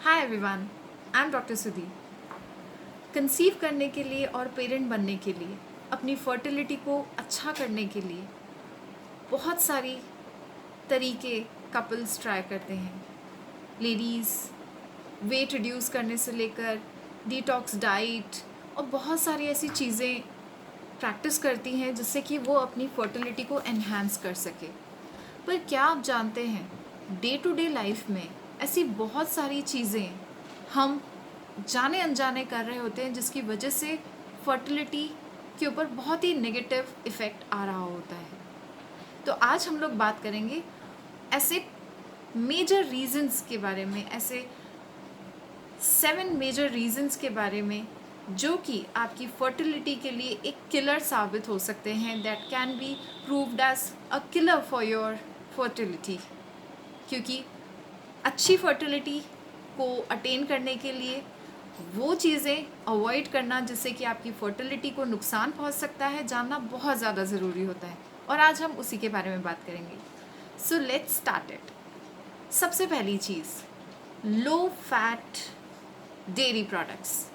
Hi everyone, I am doctor सुधी। Conceive करने के लिए और पेरेंट बनने के लिए, अपनी फर्टिलिटी को अच्छा करने के लिए बहुत सारी तरीके कपल्स ट्राई करते हैं। लेडीज़ वेट रिड्यूस करने से लेकर डिटॉक्स डाइट और बहुत सारी ऐसी चीज़ें प्रैक्टिस करती हैं जिससे कि वो अपनी फर्टिलिटी को एनहांस कर सके। पर क्या आप जानते हैं, डे टू डे लाइफ में ऐसी बहुत सारी चीज़ें हम जाने अनजाने कर रहे होते हैं जिसकी वजह से फर्टिलिटी के ऊपर बहुत ही नेगेटिव इफ़ेक्ट आ रहा होता है। तो आज हम लोग बात करेंगे ऐसे मेजर रीजंस के बारे में, ऐसे 7 मेजर रीजंस के बारे में जो कि आपकी फर्टिलिटी के लिए एक किलर साबित हो सकते हैं, that can be proved as a killer for your fertility. क्योंकि अच्छी फर्टिलिटी को अटेन करने के लिए वो चीज़ें अवॉइड करना जिससे कि आपकी फर्टिलिटी को नुकसान पहुंच सकता है, जानना बहुत ज़्यादा ज़रूरी होता है। और आज हम उसी के बारे में बात करेंगे। So let's start it. सबसे पहली चीज़, लो फैट डेयरी प्रोडक्ट्स।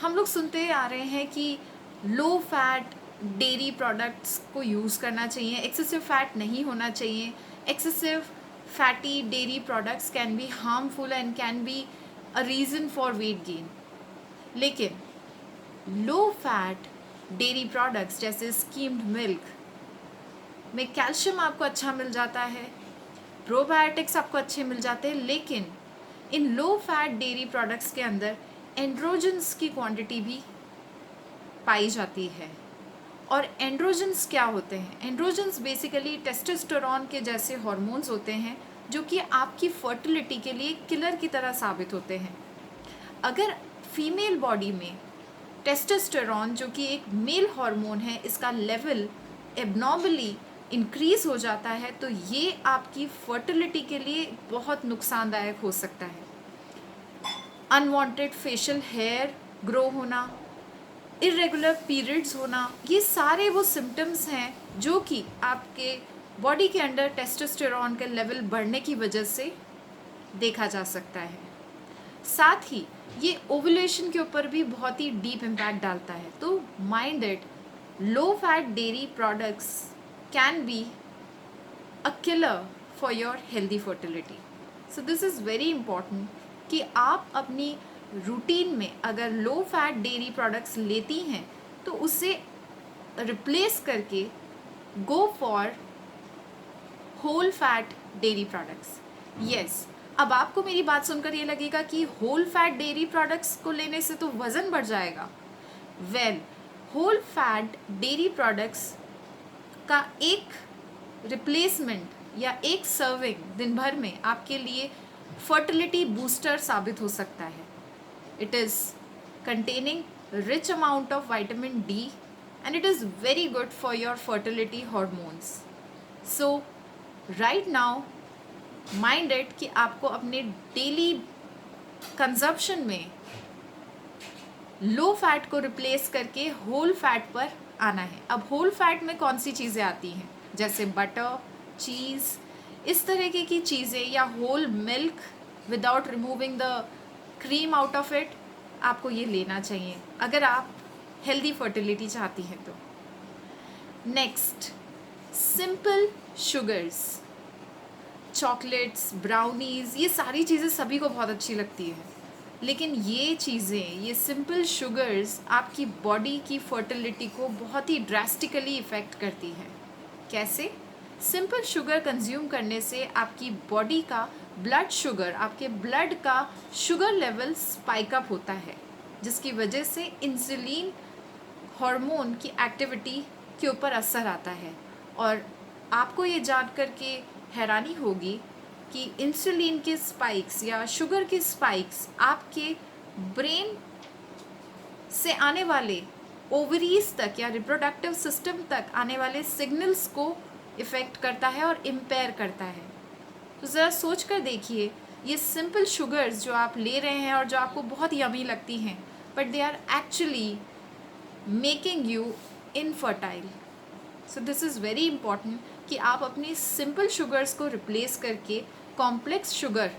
हम लोग सुनते आ रहे हैं कि लो फैट डेयरी प्रोडक्ट्स को यूज़ करना चाहिए, एक्सेसिव फैट नहीं होना चाहिए। Excessive fatty dairy products can be harmful and can be a reason for weight gain. लेकिन लो फैट डेयरी प्रोडक्ट्स जैसे स्कीम्ड मिल्क में कैल्शियम आपको अच्छा मिल जाता है, प्रोबायोटिक्स आपको अच्छे मिल जाते हैं, लेकिन इन लो फैट डेयरी प्रोडक्ट्स के अंदर एंड्रोजन्स की क्वांटिटी भी पाई जाती है। और एंड्रोजन्स क्या होते हैं? एंड्रोजन्स बेसिकली टेस्टोस्टेरोन के जैसे हार्मोन्स होते हैं जो कि आपकी फर्टिलिटी के लिए किलर की तरह साबित होते हैं। अगर फीमेल बॉडी में टेस्टोस्टेरोन जो कि एक मेल हार्मोन है, इसका लेवल एबनॉर्मली इंक्रीज हो जाता है तो ये आपकी फर्टिलिटी के लिए बहुत नुकसानदायक हो सकता है। अनवांटेड फेशियल हेयर ग्रो होना, इरेगुलर पीरियड्स होना, ये सारे वो सिम्टम्स हैं जो कि आपके बॉडी के अंदर टेस्टोस्टेरोन का लेवल बढ़ने की वजह से देखा जा सकता है। साथ ही ये ओवुलेशन के ऊपर भी बहुत ही डीप इम्पैक्ट डालता है। तो mind it, low fat dairy products can be a killer for your healthy fertility. So this is very important कि आप अपनी रूटीन में अगर लो फैट डेयरी प्रोडक्ट्स लेती हैं तो उसे रिप्लेस करके go for whole fat dairy products. Yes, अब आपको मेरी बात सुनकर ये लगेगा कि होल फैट डेयरी प्रोडक्ट्स को लेने से तो वज़न बढ़ जाएगा। Well, whole fat dairy products का एक रिप्लेसमेंट या एक सर्विंग दिन भर में आपके लिए फर्टिलिटी बूस्टर साबित हो सकता है। It is containing rich amount of vitamin D and it is very good for your fertility hormones. So right now mind it कि आपको अपने डेली कंजप्शन में लो फैट को रिप्लेस करके होल फैट पर आना है। अब होल फैट में कौन सी चीज़ें आती हैं? जैसे बटर, चीज़, इस तरीके की चीज़ें, या whole milk without removing the cream out of it, आपको ये लेना चाहिए अगर आप हेल्दी फर्टिलिटी चाहती हैं तो। Next, simple sugars, chocolates, brownies, ये सारी चीज़ें सभी को बहुत अच्छी लगती है, लेकिन ये चीज़ें, ये सिंपल शुगर्स आपकी बॉडी की फर्टिलिटी को बहुत ही ड्रास्टिकली इफ़ेक्ट करती है। कैसे? सिंपल शुगर कंज्यूम करने से आपकी बॉडी का ब्लड शुगर, आपके ब्लड का शुगर लेवल स्पाइक अप होता है, जिसकी वजह से इंसुलिन हार्मोन की एक्टिविटी के ऊपर असर आता है। और आपको ये जान कर के हैरानी होगी कि इंसुलिन के स्पाइक्स या शुगर के स्पाइक्स आपके ब्रेन से आने वाले ओवरीज तक या रिप्रोडक्टिव सिस्टम तक आने वाले सिग्नल्स को इफ़ेक्ट करता है और इम्पेयर करता है। तो ज़रा सोच कर देखिए, ये सिंपल शुगर्स जो आप ले रहे हैं और जो आपको बहुत यमी लगती हैं, but they are actually making you infertile. So this is very important कि आप अपनी सिंपल शुगर्स को रिप्लेस करके कॉम्प्लेक्स शुगर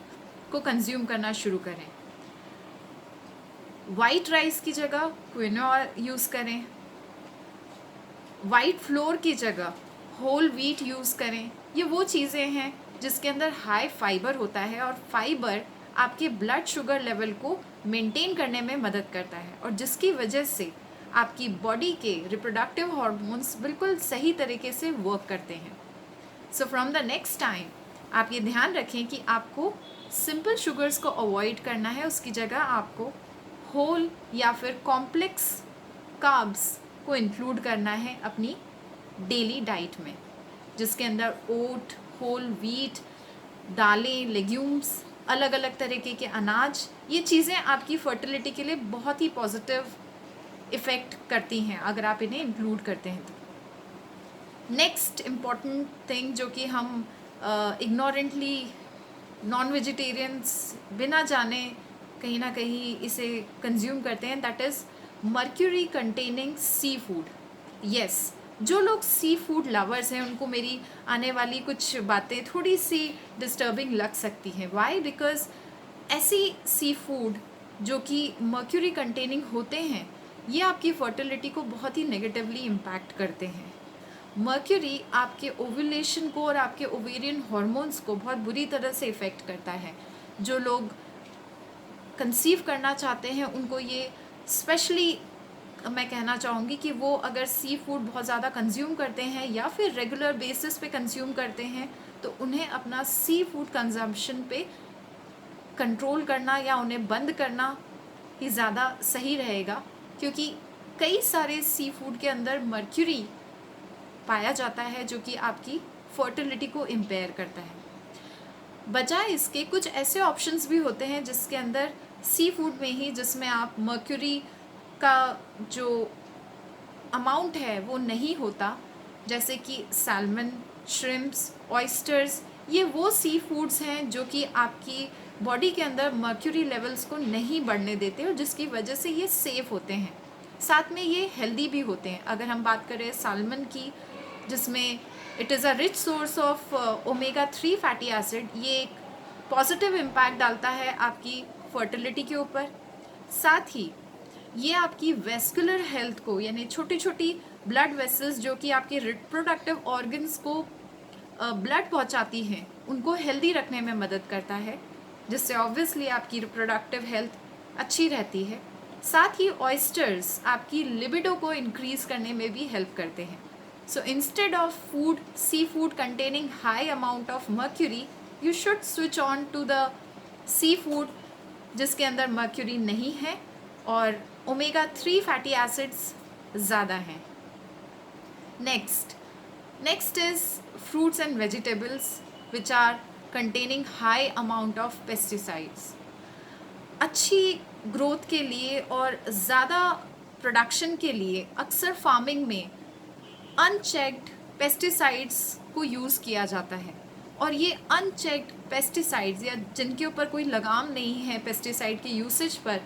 को कंज्यूम करना शुरू करें। वाइट राइस की जगह क्विनोआ यूज़ करें, वाइट फ्लोर की जगह होल व्हीट यूज़ करें। ये वो चीज़ें हैं जिसके अंदर हाई फाइबर होता है और फाइबर आपके ब्लड शुगर लेवल को मेंटेन करने में मदद करता है और जिसकी वजह से आपकी बॉडी के रिप्रोडक्टिव हार्मोन्स बिल्कुल सही तरीके से वर्क करते हैं। So from the next time आप ये ध्यान रखें कि आपको सिंपल शुगर्स को अवॉइड करना है, उसकी जगह आपको होल या फिर कॉम्प्लेक्स कार्ब्स को इंक्लूड करना है अपनी डेली डाइट में, जिसके अंदर ओट, होल व्हीट, दालें, लेग्यूम्स, अलग अलग तरीके के अनाज, ये चीज़ें आपकी फर्टिलिटी के लिए बहुत ही पॉजिटिव इफ़ेक्ट करती हैं अगर आप इन्हें इंक्लूड करते हैं तो। नेक्स्ट इम्पॉर्टेंट थिंग जो कि हम इग्नोरेंटली नॉन वेजिटेरियंस बिना जाने कहीं ना कहीं इसे कंज्यूम करते हैं, that is mercury containing sea food. Yes, जो लोग सी फूड लवर्स हैं उनको मेरी आने वाली कुछ बातें थोड़ी सी डिस्टर्बिंग लग सकती हैं। वाई? बिकॉज ऐसी सी फूड जो कि मर्क्यूरी कंटेनिंग होते हैं ये आपकी फर्टिलिटी को बहुत ही नेगेटिवली इम्पैक्ट करते हैं। मर्क्यूरी आपके ओव्यूलेशन को और आपके ओवेरियन हॉर्मोन्स को बहुत बुरी तरह से इफ़ेक्ट करता है। जो लोग कंसीव करना चाहते हैं उनको ये स्पेशली मैं कहना चाहूँगी कि वो अगर सी फूड बहुत ज़्यादा कंज्यूम करते हैं या फिर रेगुलर बेसिस पे कंज्यूम करते हैं तो उन्हें अपना सी फूड कंजम्पशन पे कंट्रोल करना या उन्हें बंद करना ही ज़्यादा सही रहेगा, क्योंकि कई सारे सी फूड के अंदर मर्क्यूरी पाया जाता है जो कि आपकी फर्टिलिटी को इम्पेयर करता है। बजाय इसके कुछ ऐसे ऑप्शंस भी होते हैं जिसके अंदर सी फूड में ही, जिसमें आप मर्क्यूरी का जो अमाउंट है वो नहीं होता, जैसे कि सैल्मन, श्रिम्प्स, ऑयस्टर्स, ये वो सी फूड्स हैं जो कि आपकी बॉडी के अंदर मर्क्यूरी लेवल्स को नहीं बढ़ने देते और जिसकी वजह से ये सेफ़ होते हैं। साथ में ये हेल्दी भी होते हैं। अगर हम बात करें सैल्मन की, जिसमें it is a rich source of omega 3 fatty acid, ये एक पॉजिटिव इम्पैक्ट डालता है आपकी फर्टिलिटी के ऊपर। साथ ही ये आपकी वेस्कुलर हेल्थ को, यानी छोटी छोटी ब्लड वेसल्स जो कि आपके रिप्रोडक्टिव ऑर्गन्स को ब्लड पहुंचाती हैं, उनको हेल्दी रखने में मदद करता है, जिससे ऑब्वियसली आपकी रिप्रोडक्टिव हेल्थ अच्छी रहती है। साथ ही ऑयस्टर्स आपकी लिबिडो को इंक्रीज़ करने में भी हेल्प करते हैं। So instead of food, sea food containing high amount of mercury, you should switch on to the sea food जिसके अंदर मर्क्यूरी नहीं है और ओमेगा 3 फैटी एसिड्स ज़्यादा हैं। Next is fruits and vegetables which are containing high amount of pesticides। अच्छी growth के लिए और ज़्यादा प्रोडक्शन के लिए अक्सर फार्मिंग में अनचेक्ड पेस्टिसाइड्स को यूज़ किया जाता है और ये अनचेक्ड पेस्टिसाइड्स या जिनके ऊपर कोई लगाम नहीं है पेस्टिसाइड के यूसेज पर,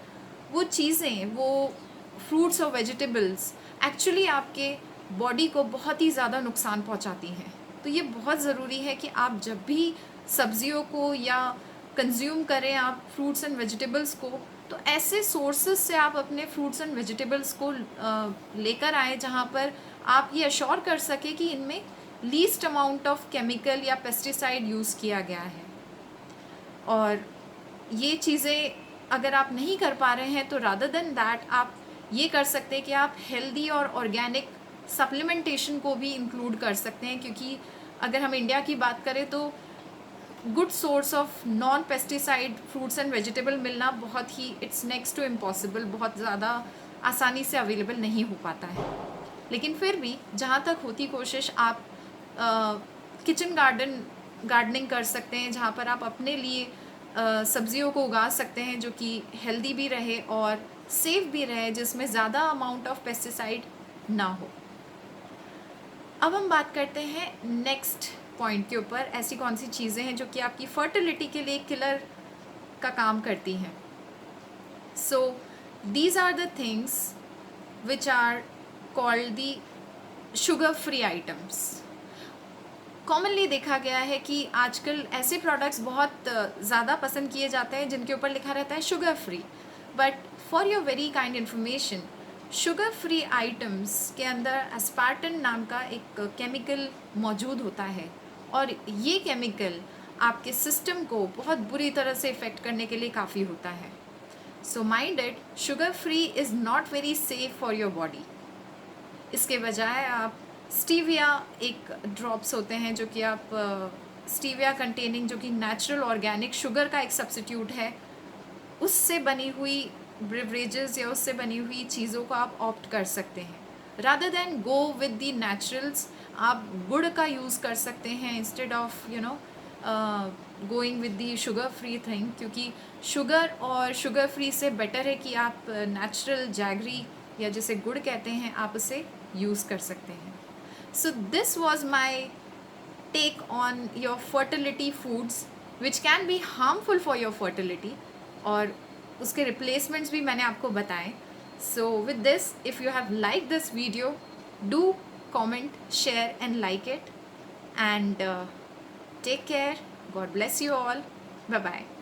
वो चीज़ें, वो फ्रूट्स और वेजिटेबल्स एक्चुअली आपके बॉडी को बहुत ही ज़्यादा नुकसान पहुंचाती हैं। तो ये बहुत ज़रूरी है कि आप जब भी सब्जियों को या कंज्यूम करें आप फ्रूट्स एंड वेजिटेबल्स को, तो ऐसे सोर्सेज से आप अपने फ्रूट्स एंड वेजिटेबल्स को लेकर आएँ जहाँ पर आप ये अश्योर कर सकें कि इनमें लीस्ट अमाउंट ऑफ केमिकल या पेस्टिसाइड यूज़ किया गया है। और ये चीज़ें अगर आप नहीं कर पा रहे हैं तो रादर देन दैट आप ये कर सकते हैं कि आप हेल्दी और ऑर्गेनिक सप्लीमेंटेशन को भी इंक्लूड कर सकते हैं, क्योंकि अगर हम इंडिया की बात करें तो good source of non pesticide fruits and vegetable मिलना बहुत ही, इट्स नेक्स्ट टू इम्पॉसिबल, बहुत ज़्यादा आसानी से अवेलेबल नहीं हो पाता है। लेकिन फिर भी जहाँ तक होती कोशिश, आप किचन गार्डनिंग कर सकते हैं जहाँ पर आप अपने लिए सब्जियों को उगा सकते हैं जो कि हेल्दी भी रहे और सेफ भी रहे, जिसमें ज़्यादा अमाउंट ऑफ पेस्टिसाइड ना हो। अब हम बात करते हैं नेक्स्ट पॉइंट के ऊपर, ऐसी कौन सी चीज़ें हैं जो कि आपकी फर्टिलिटी के लिए किलर का काम करती हैं। So these are the things which are called the sugar free items. Commonly देखा गया है कि आजकल ऐसे प्रोडक्ट्स बहुत ज़्यादा पसंद किए जाते हैं जिनके ऊपर लिखा रहता है sugar free, but for your very kind information, sugar free items के अंदर एस्पार्टन नाम का एक केमिकल मौजूद होता है, और ये केमिकल आपके सिस्टम को बहुत बुरी तरह से इफ़ेक्ट करने के लिए काफ़ी होता है. So mind it, sugar free is not very safe for your body. इसके बजाय आप स्टीविया, एक ड्रॉप्स होते हैं जो कि आप स्टीविया कंटेनिंग, जो कि नेचुरल ऑर्गेनिक शुगर का एक सब्स्टिट्यूट है, उससे बनी हुई ब्रिवरेजेस या उससे बनी हुई चीज़ों को आप ऑप्ट कर सकते हैं. Rather than go with the naturals, आप गुड़ का यूज़ कर सकते हैं instead of going with the sugar free thing, क्योंकि शुगर और शुगर फ्री से बेटर है कि आप नेचुरल जैगरी या जिसे गुड़ कहते हैं, आप उसे यूज़ कर सकते हैं. So this was my take on your fertility foods which can be harmful for your fertility, और उसके replacements भी मैंने आपको बताए. So with this, if you have liked this video, do comment, share and like it, and take care. God bless you all. Bye bye.